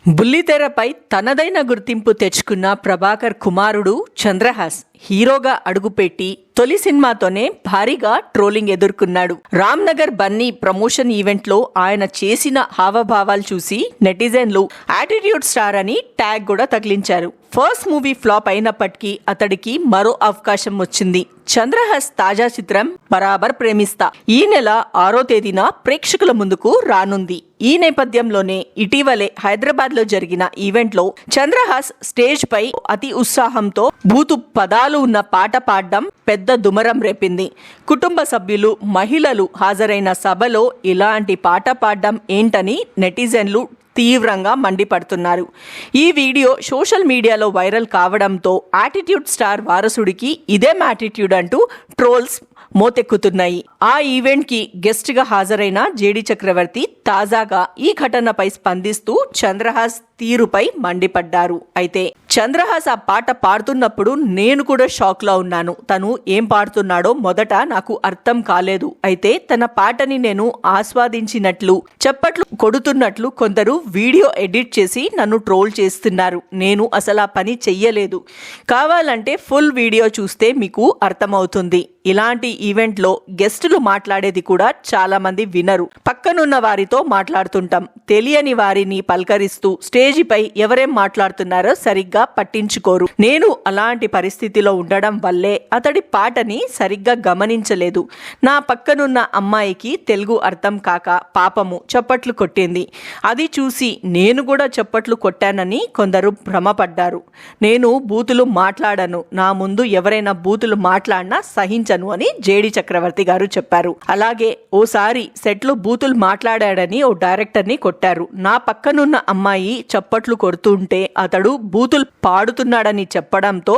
బుల్లితెరపై తనదైన గుర్తింపు తెచ్చుకున్న ప్రభాకర్ కుమారుడు చంద్రహాస్ హీరోగా అడుగుపెట్టి తొలి సినిమాతోనే భారీగా ట్రోలింగ్ ఎదుర్కొన్నాడు. రామ్నగర్ బన్నీ ప్రమోషన్ ఈవెంట్లో ఆయన చేసిన హావభావాలు చూసి నెటిజన్లు యాటిట్యూడ్ స్టార్ అని ట్యాగ్ కూడా తగిలించారు. ఫస్ట్ మూవీ ఫ్లాప్ అయినప్పటికీ అతడికి మరో అవకాశం వచ్చింది. చంద్రహాస్ తాజా చిత్రం బరాబర్ ప్రేమిస్తా ఈ నెల 6వ తేదీన ప్రేక్షకుల ముందుకు రానుంది. ఈ నేపథ్యంలోనే ఇటీవలే హైదరాబాద్ లో జరిగిన ఈవెంట్లో చంద్రహాస్ స్టేజ్ పై అతి ఉత్సాహంతో బూతు పదాలు ఉన్న పాట పాడడం పెద్ద దుమరం రేపింది. కుటుంబ సభ్యులు, మహిళలు హాజరైన సభలో ఇలాంటి పాట పాడడం ఏంటని నెటిజన్లు తీవ్రంగా మండిపడుతున్నారు. ఈ వీడియో సోషల్ మీడియాలో వైరల్ కావడంతో యాటిట్యూడ్ స్టార్ వారసుడికి ఇదేం యాటిట్యూడ్ అంటూ ట్రోల్స్ మోతెక్కుతున్నాయి. ఆ ఈవెంట్ కి గెస్ట్ గా హాజరైన జేడి చక్రవర్తి తాజాగా ఈ ఘటనపై స్పందిస్తూ చంద్రహాస్ తీరుపై మండిపడ్డారు. అయితే చంద్రహాస్ ఆ పాట పాడుతున్నప్పుడు నేను కూడా షాక్ లో ఉన్నాను. తను ఏం పాడుతున్నాడో మొదట నాకు అర్థం కాలేదు. అయితే తన పాటని నేను ఆస్వాదించినట్లు, చప్పట్లు కొడుతున్నట్లు కొందరు వీడియో ఎడిట్ చేసి నన్ను ట్రోల్ చేస్తున్నారు. నేను అసలు ఆ పని చెయ్యలేదు. కావాలంటే ఫుల్ వీడియో చూస్తే మీకు అర్థమవుతుంది. ఇలాంటి ఈవెంట్లో గెస్టులు మాట్లాడేది కూడా చాలా మంది వినరు. పక్కనున్న వారితో మాట్లాడుతుంటాం. తెలియని వారిని పలకరిస్తూ స్టేజిపై ఎవరేం మాట్లాడుతున్నారో సరిగ్గా పట్టించుకోరు. నేను అలాంటి పరిస్థితిలో ఉండడం వల్లే అతడి పాటని సరిగ్గా గమనించలేదు. నా పక్కనున్న అమ్మాయికి తెలుగు అర్థం కాక పాపము చప్పట్లు కొట్టింది. అది చూసి నేను కూడా చప్పట్లు కొట్టానని కొందరు భ్రమపడ్డారు. నేను బూతులు మాట్లాడను. నా ముందు ఎవరైనా బూతులు మాట్లాడినా సహించను అని జేడి చక్రవర్తి గారు చెప్పారు. అలాగే ఓసారి సెట్లో బూతులు మాట్లాడాడని ఓ డైరెక్టర్ ని కొట్టారు. నా పక్కనున్న అమ్మాయి చప్పట్లు కొడుతుంటే అతడు బూతులు పాడుతున్నాడని చెప్పడంతో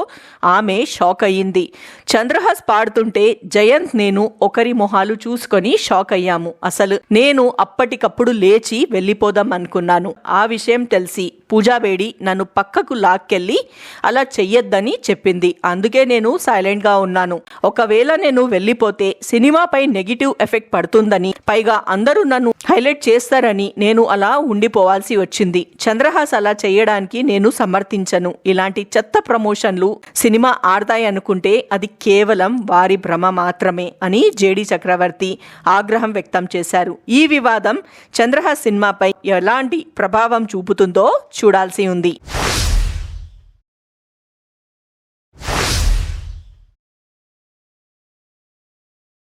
ఆమె షాక్ అయ్యింది. చంద్రహాస్ పాడుతుంటే జయంత్ నేను ఒకరి మొహాలు చూసుకొని షాక్ అయ్యాము. అసలు నేను అప్పటికప్పుడు లేచి వెళ్ళిపోదాం అనుకున్నాను. ఆ విషయం తెలిసి పూజాబేడి నన్ను పక్కకు లాక్కెళ్ళి అలా చెయ్యొద్దని చెప్పింది. అందుకే నేను సైలెంట్ గా ఉన్నాను. ఒకవేళ నేను వెళ్ళిపోతే సినిమాపై నెగిటివ్ ఎఫెక్ట్ పడుతుందని, పైగా అందరూ నన్ను హైలైట్ చేస్తారని నేను అలా ఉండిపోవాల్సి వచ్చింది. చంద్రహాస్ అలా చేయడానికి నేను సమర్థించను. ఇలాంటి చెత్త ప్రమోషన్లు సినిమా ఆడతాయనుకుంటే అది కేవలం వారి భ్రమ మాత్రమే అని జేడి చక్రవర్తి ఆగ్రహం వ్యక్తం చేశారు. ఈ వివాదం చంద్రహాస్ సినిమాపై ఎలాంటి ప్రభావం చూపుతుందో చూడాల్సి ఉంది.